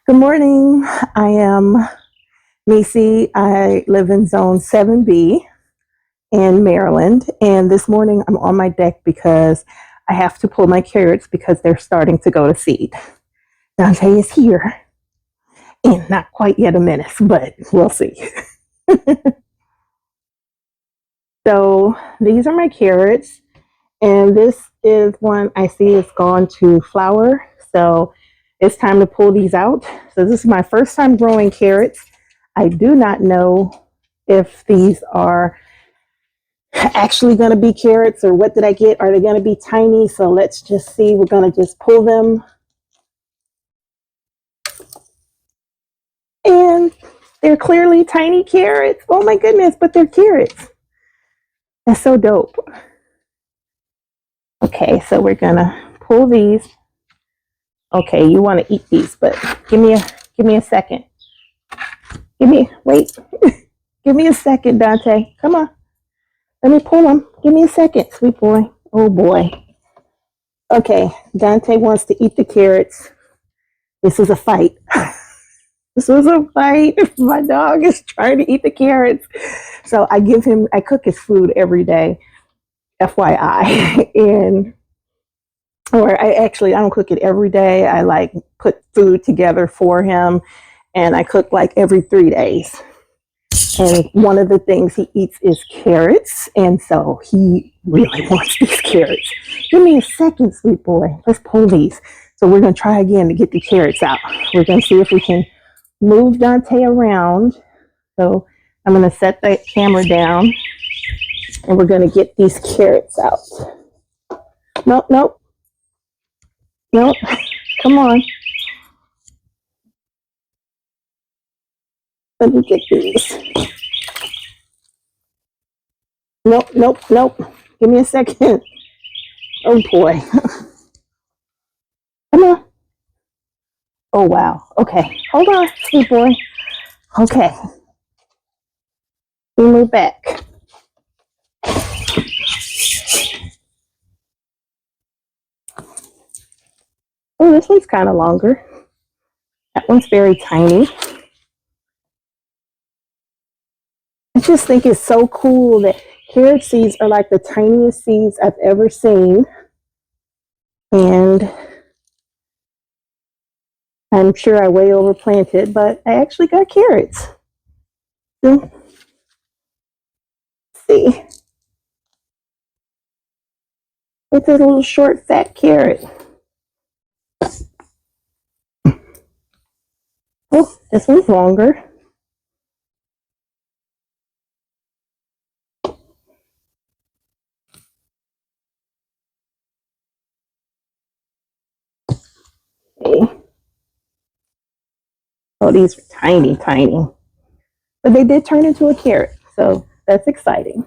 Good morning. I am Macy. I live in Zone 7B in Maryland. And this morning I'm on my deck because I have to pull my carrots because they're starting to go to seed. Dante is here and not quite yet a menace, but we'll see. So these are my carrots. And this is one I see is gone to flower. So it's time to pull these out. So this is my first time growing carrots. I do not know if these are actually going to be carrots or what did I get? Are they going to be tiny? So let's just see. We're going to just pull them. And they're clearly tiny carrots. Oh my goodness, but they're carrots. That's so dope. Okay, so we're going to pull these. Okay, you want to eat these, but give me a second. Wait. Give me a second, Dante. Come on. Let me pull them. Give me a second, sweet boy. Oh boy. Okay, Dante wants to eat the carrots. This is a fight. This was a fight. My dog is trying to eat the carrots. So I cook his food every day, FYI. I don't cook it every day. I like put food together for him and I cook like every 3 days. And one of the things he eats is carrots. And so he really wants these carrots. Give me a second, sweet boy. Let's pull these. So we're going to try again to get the carrots out. We're going to see if we can move Dante around. So I'm going to set the camera down and we're going to get these carrots out. Nope. Come on. Let me get these. Nope. Give me a second. Oh boy. Come on. Oh wow. Okay. Hold on, sweet boy. Okay. We move back. Oh, this one's kind of longer. That one's very tiny. I just think it's so cool that carrot seeds are like the tiniest seeds I've ever seen. And I'm sure I way overplanted, but I actually got carrots. Let's see. It's a little short, fat carrot. Oh, this one's longer. Okay. Oh, these are tiny. But they did turn into a carrot, so that's exciting.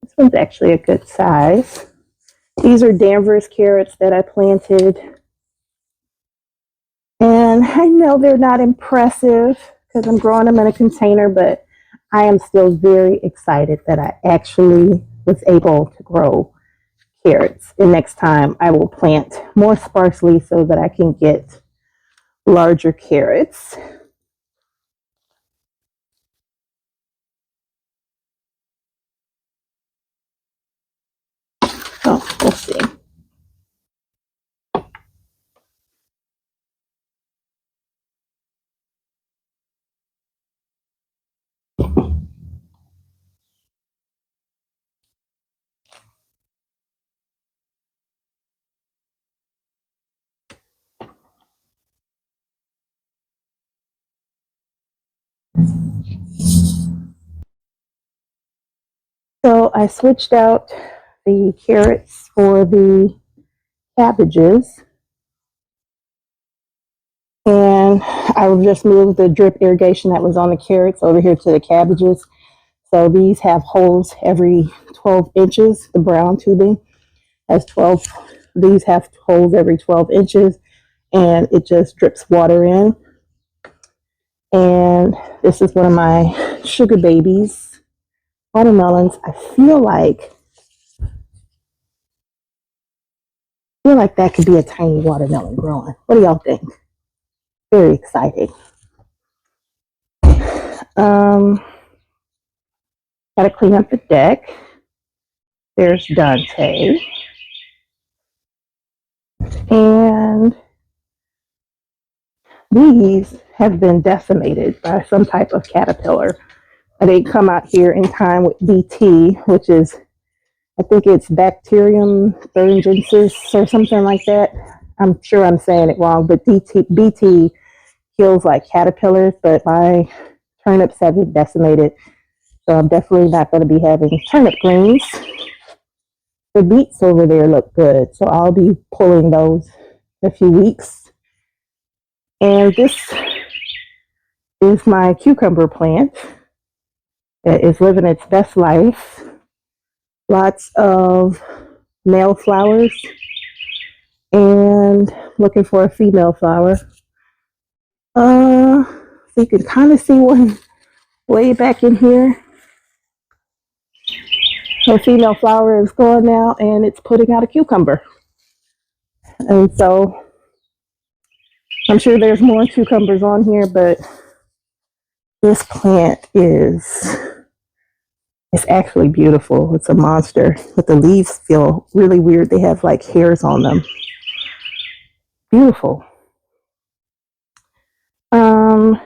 This one's actually a good size. These are Danvers carrots that I planted. And I know they're not impressive because I'm growing them in a container, but I am still very excited that I actually was able to grow carrots. And next time I will plant more sparsely so that I can get larger carrots. Oh, we'll see. So I switched out the carrots for the cabbages. And I will just move the drip irrigation that was on the carrots over here to the cabbages. So these have holes every 12 inches. The brown tubing has 12. These have holes every 12 inches and it just drips water in. And this is one of my sugar babies, watermelons. I feel like I feel like that could be a tiny watermelon growing. What do y'all think? Very exciting. Um, Gotta clean up the deck. There's Dante. And these have been decimated by some type of caterpillar. They come out here in time with BT, which is, I think it's Bacterium thuringiensis or something like that. I'm sure I'm saying it wrong, but BT kills like caterpillars, but my turnips have been decimated. So I'm definitely not going to be having turnip greens. The beets over there look good, so I'll be pulling those in a few weeks. And this is my cucumber plant that is living its best life. Lots of male flowers and looking for a female flower. So you can kind of see one way back in here. The female flower is gone now and it's putting out a cucumber. And so I'm sure there's more cucumbers on here, but this plant is it's actually beautiful. It's a monster, but the leaves feel really weird. They have like hairs on them. Beautiful. Um,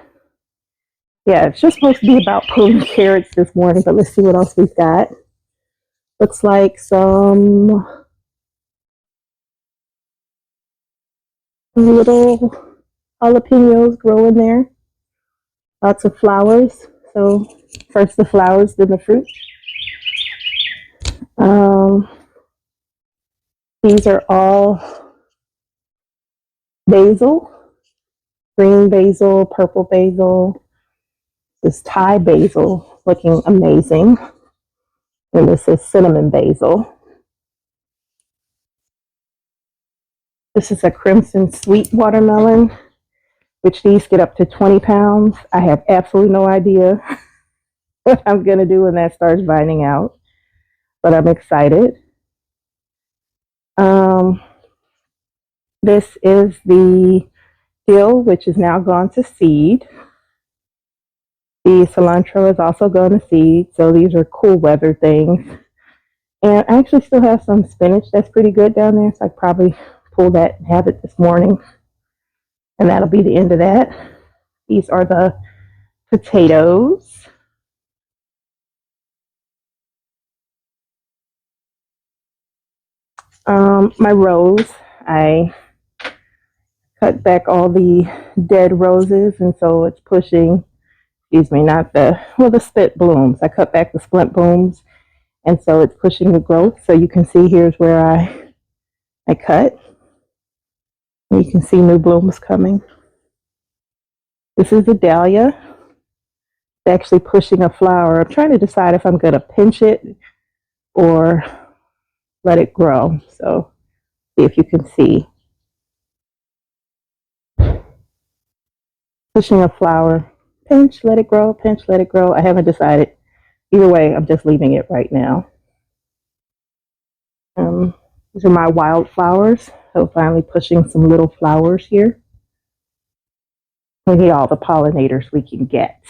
yeah, it's just supposed to be about pulling carrots this morning, but let's see what else we've got. Looks like some little jalapenos growing there. Lots of flowers. So first the flowers, then the fruit. Um, these are all basil, green basil, purple basil. This Thai basil looking amazing. And this is cinnamon basil. This is a crimson sweet watermelon, which these get up to 20 pounds. I have absolutely no idea what I'm going to do when that starts vining out, but I'm excited. Um, this is the dill, which is now gone to seed. The cilantro is also going to seed, so these are cool weather things. And I actually still have some spinach that's pretty good down there, so I probably pull that and have it this morning. And that'll be the end of that. These are the potatoes. My rose, I cut back all the dead roses, and so it's pushing, excuse me, not the, well, the split blooms. I cut back the split blooms, and so it's pushing the growth. So you can see here's where I cut. And you can see new blooms coming. This is a dahlia. It's actually pushing a flower. I'm trying to decide if I'm going to pinch it or let it grow. So see if you can see. Pushing a flower. Pinch, let it grow, pinch, let it grow. I haven't decided. Either way, I'm just leaving it right now. These are my wildflowers. So finally pushing some little flowers here. Look at all the pollinators we can get.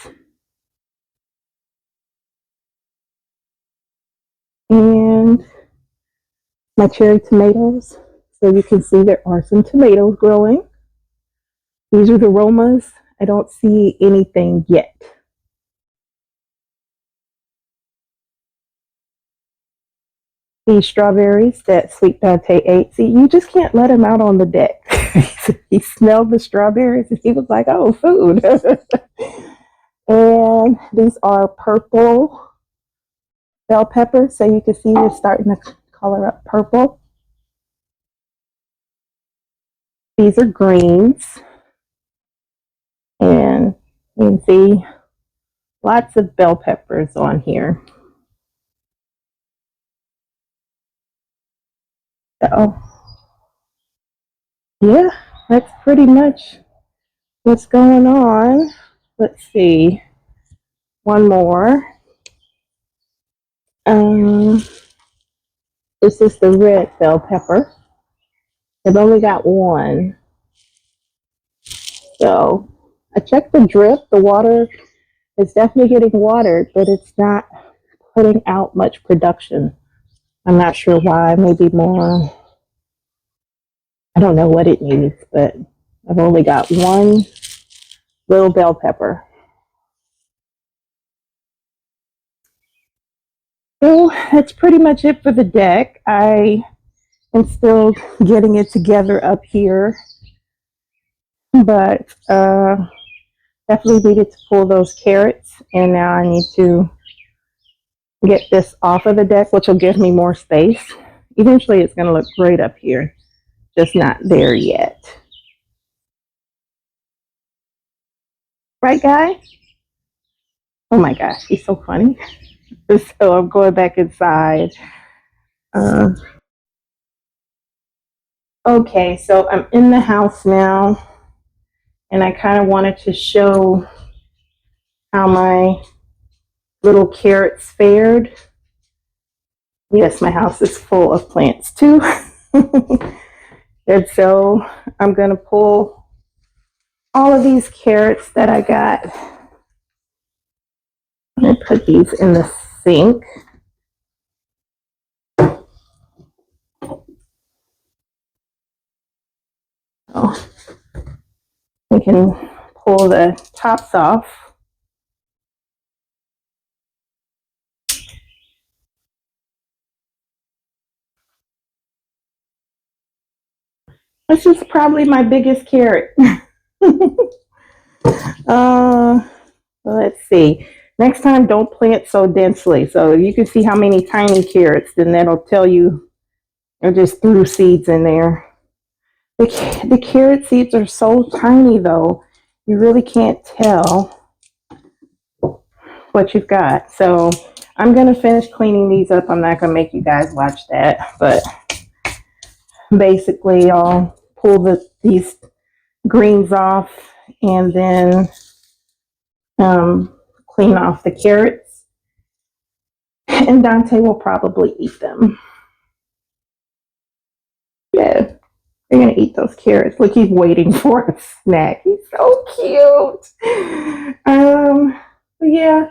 And my cherry tomatoes. So you can see there are some tomatoes growing. These are the aromas. I don't see anything yet. These strawberries that Sweet Dante ate. See, you just can't let him out on the deck. He smelled the strawberries and he was like, oh, food. And these are purple bell peppers. So you can see they're starting to color up purple. These are greens. And you can see lots of bell peppers on here. So, yeah, that's pretty much what's going on. Let's see. One more. This is the red bell pepper. I've only got one. So I checked the drip. The water is definitely getting watered, but it's not putting out much production. I'm not sure why. Maybe more. I don't know what it needs, but I've only got one little bell pepper. So that's pretty much it for the deck. I am still getting it together up here, but definitely needed to pull those carrots, and now I need to get this off of the deck, which will give me more space. Eventually, it's going to look great up here, just not there yet. Right, guy? Oh my gosh, he's so funny. So I'm going back inside. Uh, okay, so I'm in the house now, and I kind of wanted to show how my little carrots fared. Yes, my house is full of plants too. And so I'm going to pull all of these carrots that I got. I'm going to put these in the sink. Oh, we can pull the tops off. This is probably my biggest carrot. Let's see. Next time, don't plant so densely. So if you can see how many tiny carrots, then that'll tell you I just threw seeds in there. The carrot seeds are so tiny, though. You really can't tell what you've got. So I'm going to finish cleaning these up. I'm not going to make you guys watch that. But basically, I'll pull these greens off and then clean off the carrots. And Dante will probably eat them. Yeah, they're going to eat those carrots. Look, he's waiting for a snack. He's so cute. But yeah,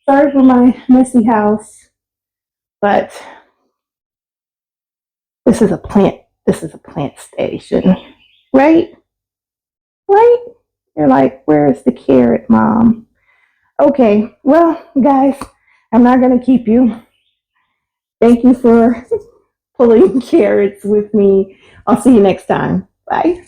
sorry for my messy house, but this is a plant station, right? Right? You're like, where's the carrot, Mom? Okay, well, guys, I'm not going to keep you. Thank you for pulling carrots with me. I'll see you next time. Bye.